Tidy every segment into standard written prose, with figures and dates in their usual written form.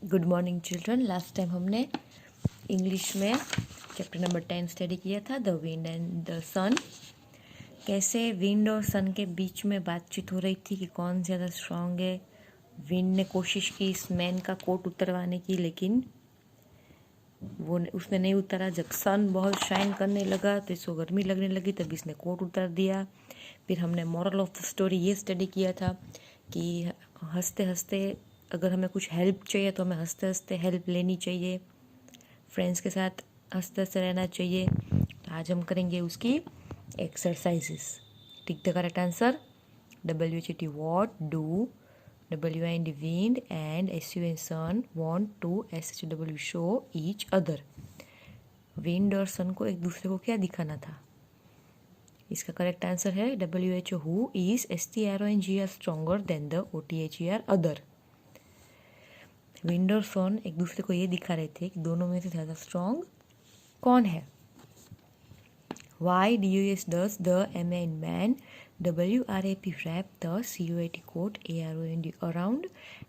Good morning children. Last time हमने English में chapter number 10 study किया था, द विंड एंड द सन। कैसे विंड और सन के बीच में बातचीत हो रही थी कि कौन ज़्यादा स्ट्रांग है। विंड ने कोशिश की इस मैन का कोट उतरवाने की, लेकिन उसने नहीं उतारा। जब सन बहुत शाइन करने लगा तो इसको गर्मी लगने लगी, तब इसने कोट उतार दिया। फिर हमने मॉरल ऑफ द स्टोरी ये स्टडी किया था कि हंसते हंसते अगर हमें कुछ हेल्प चाहिए तो हमें हंसते हंसते हेल्प लेनी चाहिए, फ्रेंड्स के साथ हंसते हंसते रहना चाहिए। तो आज हम करेंगे उसकी exercises. Tick the correct answer. WHAT what, do, WIND wind, and SUN sun, want to, SHW show each other। Wind और सन को एक दूसरे को क्या दिखाना था? इसका करेक्ट आंसर है WHO who is STRONGR stronger than the OTHER other। Wind और सन एक दूसरे को ये दिखा रहे थे कि दोनों में से ज़्यादा स्ट्रॉन्ग कौन है। Why DUS does the MAN man WRAP wrap the COAT quote AROND around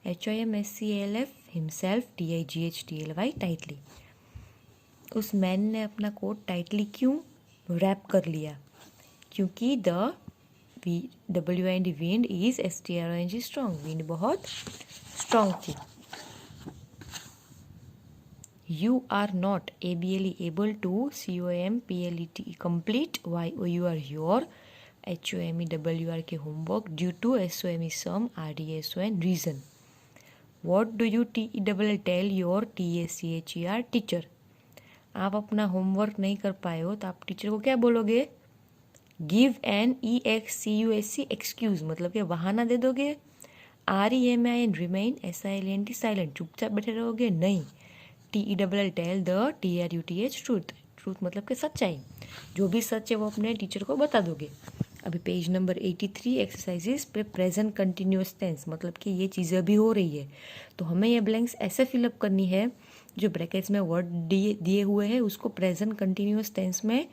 HIMSCALF himself TIGHTLY tightly। उस मैन ने अपना कोट टाइटली क्यों रैप कर लिया? क्योंकि the WIND wind is STRONG strong। Wind बहुत स्ट्रॉन्ग थी। You are not ABLE able to COMPLET complete YOU are your HOMEWR के homework due to SOME sum RDSON reason। What do you tell your TACHER teacher। आप अपना homework नहीं कर पाए हो तो आप टीचर को क्या बोलोगे? गिव एन EXCUSE एक्सक्यूज, मतलब कि बहाना दे दोगे। REMAIN रिमेन, SILENT साइलेंट, चुपचाप बैठे रहोगे? नहीं। TELL the TRUTH truth, truth मतलब कि सच्चाई। जो भी सच है वो अपने टीचर को बता दोगे। अभी पेज नंबर 83 एक्सरसाइजेस पे प्रेजेंट कंटिन्यूअस टेंस, मतलब कि ये चीज़ें अभी हो रही है तो हमें ये ब्लैंक्स ऐसे फिलअप करनी है। जो ब्रैकेट्स में वर्ड दिए हुए हैं उसको प्रेजेंट कंटिन्यूअस टेंस में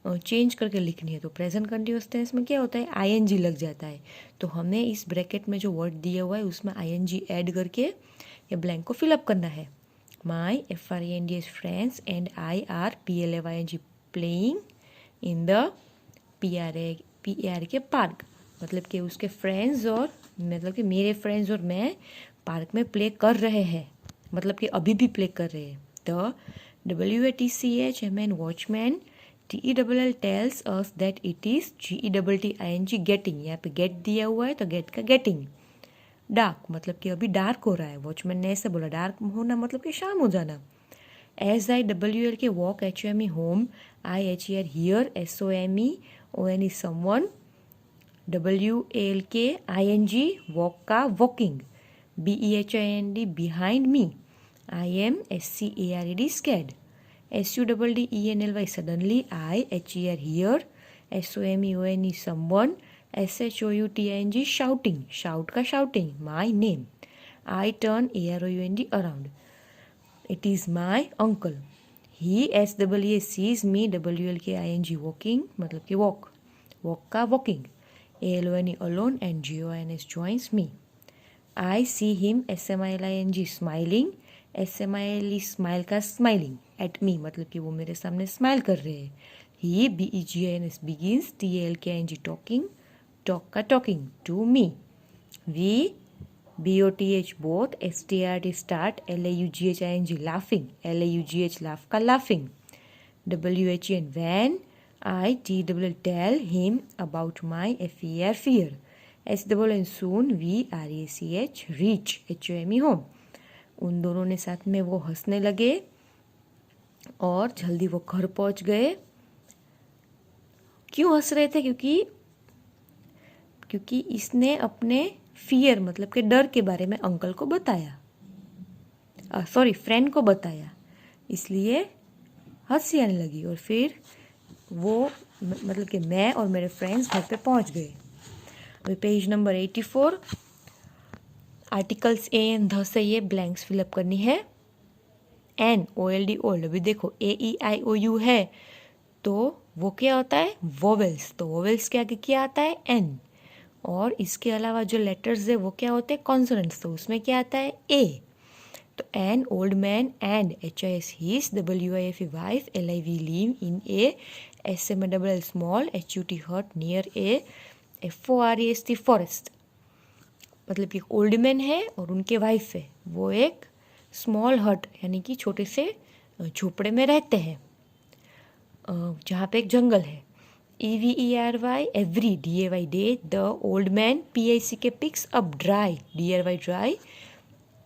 चेंज करके लिखनी है। तो प्रेजेंट कंटिन्यूअस टेंस में क्या होता है? ING लग जाता है। तो हमें इस ब्रैकेट में जो वर्ड दिया हुआ है उसमें ING ऐड करके ये ब्लैंक को फिलअप करना है। My FRENDS friends and I are PLAYNG playing in the PAR के पार्क, मतलब कि उसके फ्रेंड्स और मतलब कि मेरे फ्रेंड्स और मैं पार्क में प्ले कर रहे हैं, मतलब कि अभी भी प्ले कर रहे हैं। The WATCHMN watchman TELL tells us that it is GETTING getting. यहाँ पे गेट दिया हुआ है तो गेट का गेटिंग। डार्क मतलब कि अभी डार्क हो रहा है। वॉचमैन ने ऐसे बोला, डार्क होना मतलब कि शाम हो जाना। SIWL के walk HOME home, IHER here, SOMEON someone. WAL के ING वॉक का walking, BEHIND behind me, IM SCARED scared, SUDDENLY suddenly, IHER here, SOMEON someone, SHOUTING shouting, shout का shouting, my name, I turn AROUND around, it is my uncle, he SWA sees me, WL के ING walking मतलब कि walk, walk का walking, ALONE alone and JOINS joins me, I see him SMILING smiling, SMILE smile का smiling, at me मतलब कि वो मेरे सामने स्माइल कर रहे हैं। ही BEGINS बिगिंस, TAL के ING टॉकिंग, टॉक का talking, to me. We BOTH both, STRT start, LAUGHING laughing, LAUGH laugh का laughing, WHEN when, I TWL tell him about my FER fear, SWN soon, VRECH reach, HOME home. उन दोनों ने साथ में वो हंसने लगे और जल्दी वो घर पहुंच गए। क्यों हंस रहे थे? क्योंकि इसने अपने फियर मतलब के डर के बारे में अंकल को बताया, फ्रेंड को बताया, इसलिए हंसी आने लगी। और फिर वो मतलब कि मैं और मेरे फ्रेंड्स घर पे पहुंच गए। अभी page number 84 articles A and ध से ये ब्लैंक्स फिलअप करनी है। एन OLD ओल्ड, अभी देखो AEIOU है तो वो क्या होता है? वोवेल्स। तो वोवेल्स के आगे क्या आता है? एन। और इसके अलावा जो लेटर्स है वो क्या होते हैं? कॉन्सोनेंट्स। तो उसमें क्या आता है? ए। तो an old man and HIS his, WIF wife, LIV live in A, SML small, HUT हट नियर ए, FOREST फॉरेस्ट। मतलब कि ओल्ड मैन है और उनके वाइफ है, वो एक स्मॉल हट यानी कि छोटे से झोपड़े में रहते हैं जहाँ पे एक जंगल है। EVERY every, DAY day, the old man PICK picks up dry, DRY dry,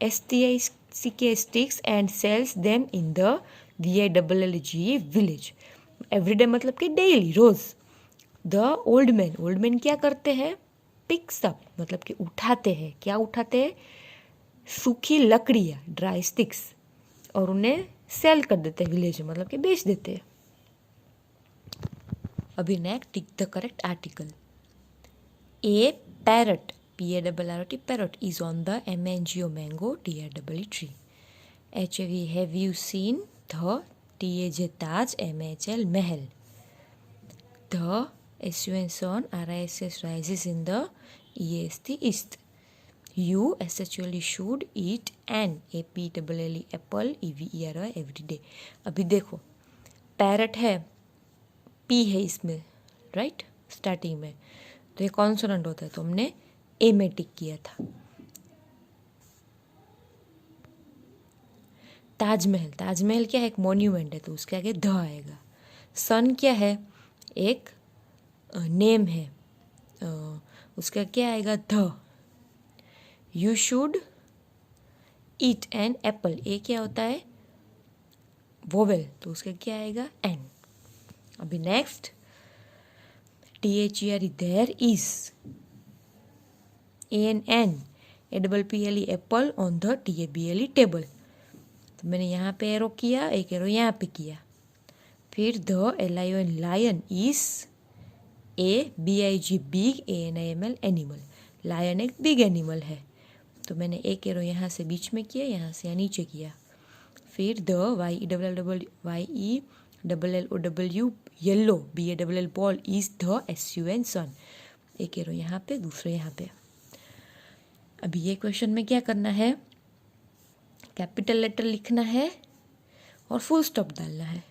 STICK sticks and sells them in the VILLG village. Everyday मतलब कि डेली, रोज। द ओल्ड मैन क्या करते हैं? पिक्स अप मतलब कि उठाते हैं। क्या उठाते हैं? सूखी लकड़ियाँ, ड्राई स्टिक्स, और उन्हें सेल कर देते हैं विलेज में, मतलब कि बेच देते हैं। अभी next, tick the correct article. A parrot, PARROT, parrot is on the MANGO mango, TREE tree. HAV have you seen the, TAJ Taj, MHL Mahal. The SUN sun, RISS rises in the EAST east. You essentially should eat an APLLE apple, EVERY every day. अभी देखो, parrot है, P है इसमें, right, starting में, तो ये consonant होता है, तो हमने ए में टिक किया था। ताजमहल क्या है? एक मॉन्यूमेंट है, तो उसके आगे ध आएगा। सन क्या है? एक नेम है, उसका क्या आएगा? ध। You should eat an apple, A क्या होता है? वोवेल, तो उसका क्या आएगा? एन। अभी next, THERE there is, ANN, APPLE apple on the TABLE table. तो मैंने यहाँ पे एरो किया, एक एरो यहाँ पे किया। फिर the LION lion is, ABIG big, ANIML animal. Lion एक बिग एनिमल है, तो मैंने एक एरो यहाँ से बीच में किया, यहाँ से नीचे किया। फिर the YELLOW yellow, BALL ball is the SUN सन। एक एरो यहाँ पे, दूसरे यहाँ पे। अभी ये क्वेश्चन में क्या करना है? कैपिटल लेटर लिखना है और फुल स्टॉप डालना है।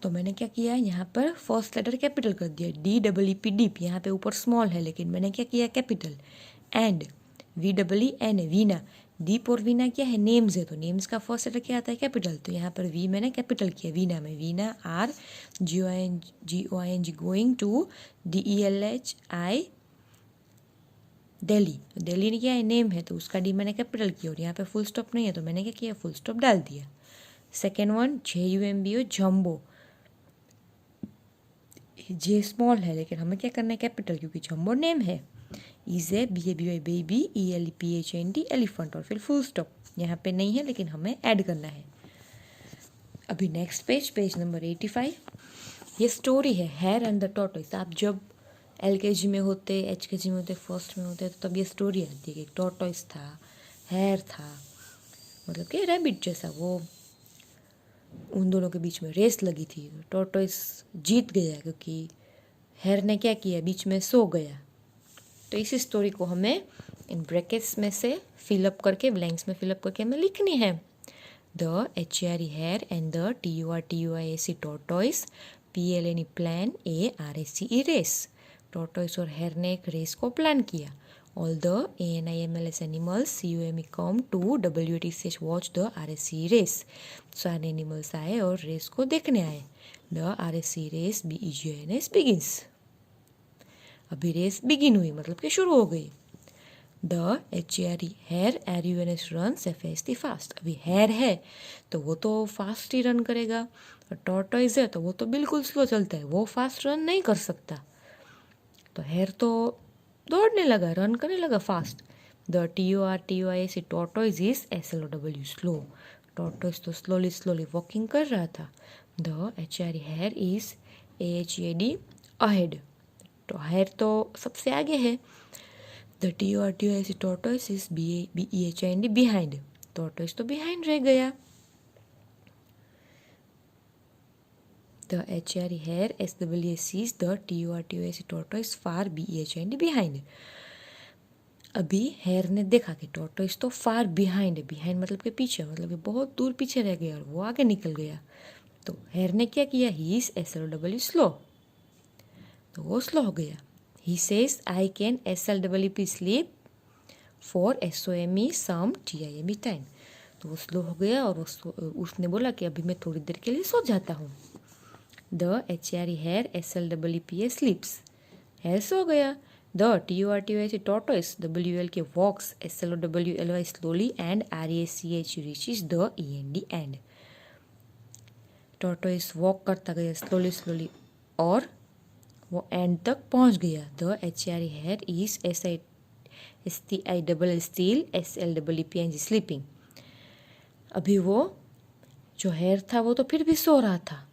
तो मैंने क्या किया, यहाँ पर फर्स्ट लेटर कैपिटल कर दिया, DEEP डीप। यहाँ पे ऊपर स्मॉल है, लेकिन मैंने क्या किया? कैपिटल। एंड VEEN वीना, दीप और वीना क्या है? नेम्स है, तो नेम्स का फर्स्ट लेटर क्या आता है? कैपिटल। तो यहाँ पर वी मैंने कैपिटल किया वीना में। Veena RGOING going to DELHI Delhi. Delhi ने क्या है? नेम है, तो उसका डी मैंने कैपिटल किया, और यहाँ पे फुल स्टॉप नहीं है, तो मैंने क्या किया? फुल स्टॉप डाल दिया। सेकेंड वन, JUMBO जम्बो, जे स्मॉल है, लेकिन हमें क्या करना है? कैपिटल, क्योंकि जम्बो नेम है। Is a BABY baby, ELEPHANT elephant, और फिर फुल स्टॉप। यहाँ पे नहीं है, लेकिन हमें ऐड करना है। अभी नेक्स्ट पेज नंबर 85। ये स्टोरी है, हेयर एंड द टॉर्टोइस। आप जब LKG में होते, HKG में होते, फर्स्ट में होते, तो तब ये स्टोरी आती है कि एक टॉर्टोइस था, हेयर था, मतलब कि रैबिट जैसा। वो उन दोनों के बीच में रेस लगी थी, टॉर्टोइस जीत गया क्योंकि हेयर ने क्या किया? बीच में सो गया। तो इसी स्टोरी को हमें इन ब्रैकेट्स में से फिलअप करके, ब्लैंक्स में फिलअप करके हमें लिखनी है। The HERE hare and the TORTOISE tortoise, PLNE plan, ARACE race. Tortoise और हेयर ने एक रेस को प्लान किया। All the ANIMLS animals CUME come to WTCH watch the RACE race. सारे एनिमल्स आए और रेस को देखने आए। The RACE race BEGINS begins. अभी रेस बिगिन हुई, मतलब कि शुरू हो गई। The HERE hare RUNS runs FAST fast. अभी हेयर है तो वो तो फास्ट ही रन करेगा, और टॉर्टोइस है तो वो तो बिल्कुल स्लो चलता है, वो फास्ट रन नहीं कर सकता। तो हेयर तो दौड़ने लगा, रन करने लगा fast. The TORTOISE tortoise is SLOW slow. Tortoise तो स्लोली वॉकिंग कर रहा था। The HERE here is AHEAD ahead. तो हेयर तो सबसे आगे है। The TORTOISE tortoise is BEHIND behind. Tortoise तो बिहाइंड रह गया। The HERE hair SWA sees the TORTOISE tortoise far BEHIND behind. अभी हेयर ने देखा कि टॉर्टोइस तो फार बिहाइंड है, बिहाइंड मतलब कि पीछे, मतलब कि बहुत दूर पीछे रह गया और वो आगे निकल गया। तो हेयर ने क्या किया, ही इज SLW स्लो, तो वो स्लो हो गया। He says I can SLWP sleep for SOME some TIME time, तो वो स्लो हो गया और उसने बोला कि अभी मैं थोड़ी देर के लिए सो जाता हूँ। The HRE hare SLWPA sleeps, hare सो गया। द TORTOIS tortoise WL के walks SLOWLY slowly and RACH reaches the END end, tortoise walk करता गया स्लोली स्लोली और वो एंड तक पहुंच गया। The HRE here is STI steel SLWPNG sleeping, अभी वो जो हेयर था वो तो फिर भी सो रहा था।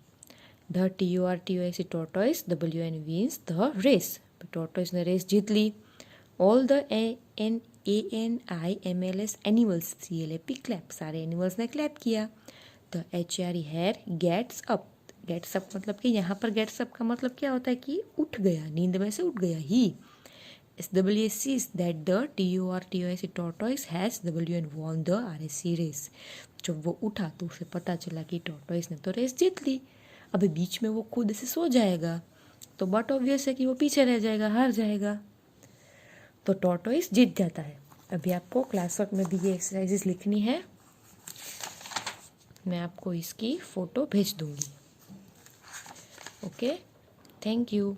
The TORTOIS tortoise WN wins the race, tortoise ने रेस जीत ली। All the ANIMLS animals CLAP clap, सारे एनिमल्स ने क्लैप किया। The HRE hare gets up, gets up मतलब कि यहाँ पर गेट्स अप का मतलब क्या होता है कि उठ गया, नींद में से उठ गया। ही SWA sees that the TORTOIS tortoise has WN won the RSC race, जब वो उठा तो उसे पता चला कि टॉर्टोइस ने तो रेस जीत ली। अभी बीच में वो खुद से सो जाएगा तो बट ऑब्वियस है कि वो पीछे रह जाएगा, हार जाएगा, तो टॉर्टोइस जीत जाता है। अभी आपको क्लास वर्क में भी ये एक्सरसाइजेस लिखनी है, मैं आपको इसकी फ़ोटो भेज दूंगी। Okay, thank you.